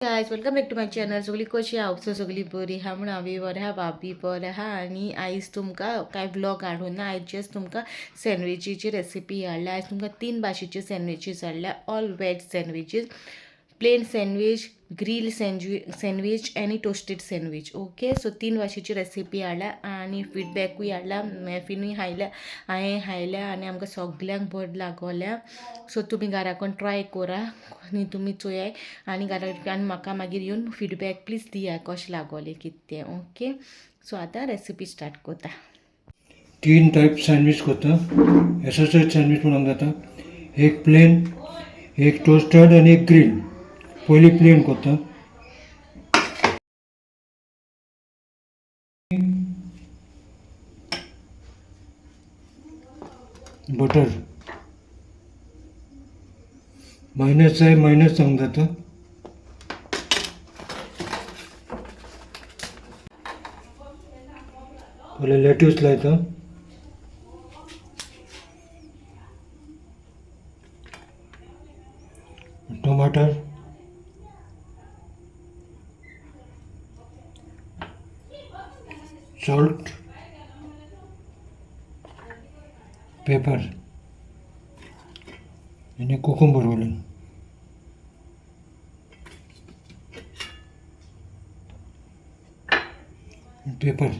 Guys welcome back to my channel. सगळी कशी आहा? सगळी बरी हा म्हणून हांव बरें हा, भाभी बरें हा. आनी आयज तुमकां कांय ब्लॉग हाडून ना, आयज जस्ट तुमकां सँडविचीची रेसिपी हाडल्या. आयज तुमकां 3 भाशेचे सँडविचीस हाडल्या. All veg sandwiches, plain sandwich, grill sandwich आनी टोस्टेड सँडविच. ओके, सो 3 भाशेची रेसिपी हाडल्या आनी फीडबॅकूय हाडला. मॅफिनूय हायल्या, हांवें हायल्या आनी आमकां सगल्यांक बरें लागल्या. सो तुमी घरा कोण ट्राय करा आनी तुमी चोयाय आनी घरा आनी म्हाका मागीर येवन फीडबॅक प्लीज दिया कशें लागोलें कितें तें. ओके, सो आतां रेसिपी स्टार्ट करता. 3 टायप सँडविच करता. एसोसिएट सँडविच म्हणून जाता. एक प्लेन, एक टोस्टेड आनी एक ग्रिल. पयली प्लेन करता. बटर मायनस जाय मायनस जावंक जाता. पयलें लेट्यूस लायता. टमाटर, सॉल्ट, पेपर आनी कुकुंबर घालून. पेपर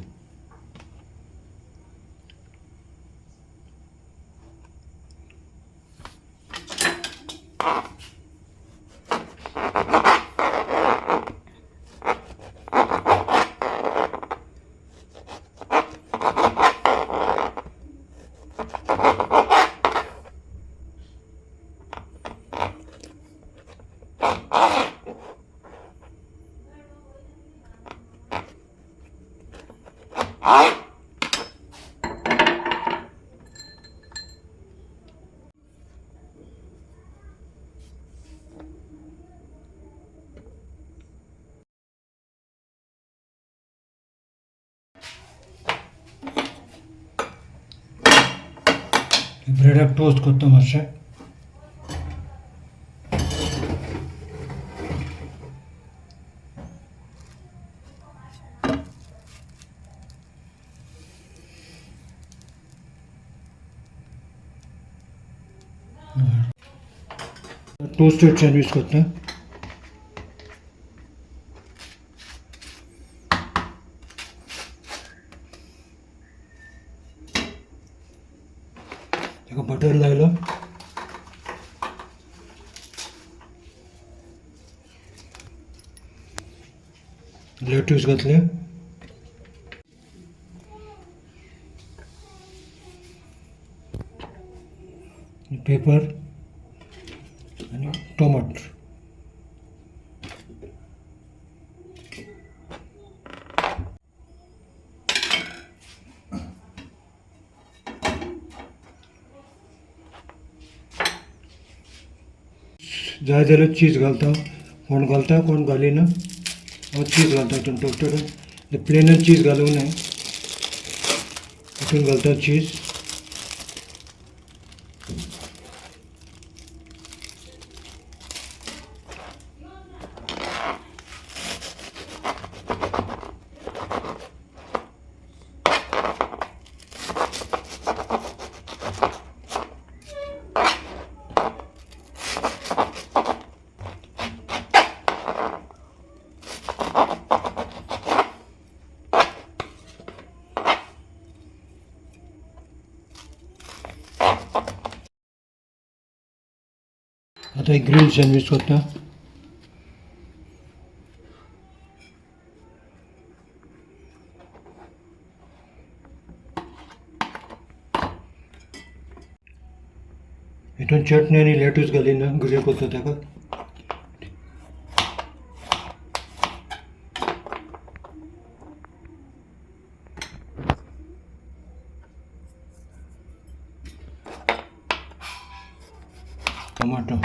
ब्रेडाक टोस्ट करता मातशें. टोस्टेड सँडविच करता. ताका बटर लायलो. लेट्यूस घातले. पेपर आनी टोमाट. जाय जाल्यार चीज घालता. कोण घालता कोण घालिना. हांव चीज घालता हितून टोस्टेड. प्लेनच चीज घालूंक ना. हितून घालता चीज. आता एक ग्रिल सँडविच करता. हितून चटणी आनी लेट्यूस घालीन ग्रिल करता ताका. टमाटो,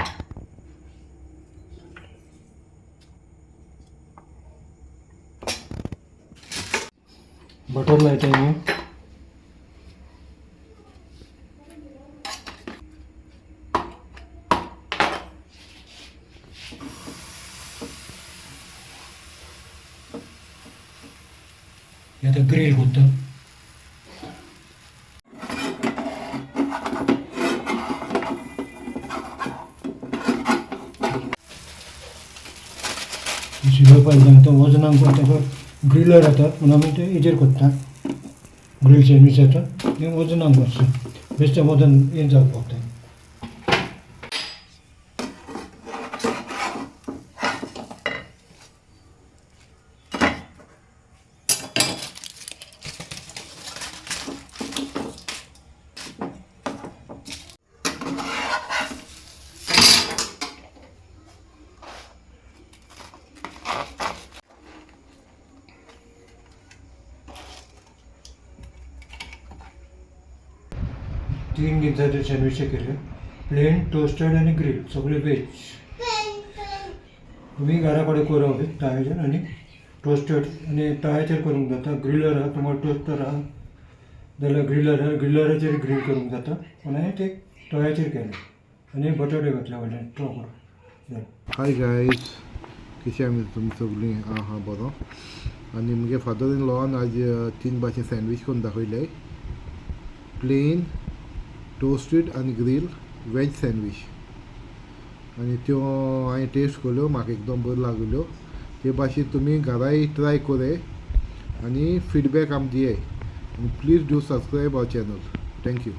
बटर लायता न्हू. हे आतां ग्रील करता. शिजोवपाक जाय आतां वजनाक करता ग्रिलर येतात म्हणून आमी ते हेजेर करता. ग्रिल सँडवीच येता ते वजनाक करता. बेश्टें वजन हें जावपाक जाय. तीन गिंजाचे सँडविच केले. प्लेन, टोस्टेड आणि ग्रिल सगळे वेज. तुम्ही घरा कडेन करप ताव्याचेर आनी टोस्टेड आनी ताव्याचेर करूंक जाता. ग्रिलर आहा तुम्हाला टोस्टर आहा जाल्यार ग्रिलराचेर ग्रील करूंक जाता. पूण हांवें ते तव्याचेर केले आनी बटाटे घातले वयल्यान तो करून. हाय गायज, कशी आमी तुमी सगळीं आहा बरो. आनी मुगे फादर इन लॉन आज 3 भाशेन सँडवीच करून दाखयले. प्लेन, टोस्टेड आनी ग्रील वेज सँडवीच. आनी त्यो हांवें टेस्ट केल्यो, म्हाका एकदम बऱ्यो लागल्यो. ते भाशेन तुमी घराय ट्राय करे आनी फीडबॅक आमकां दिये. Please do subscribe our channel. Thank you.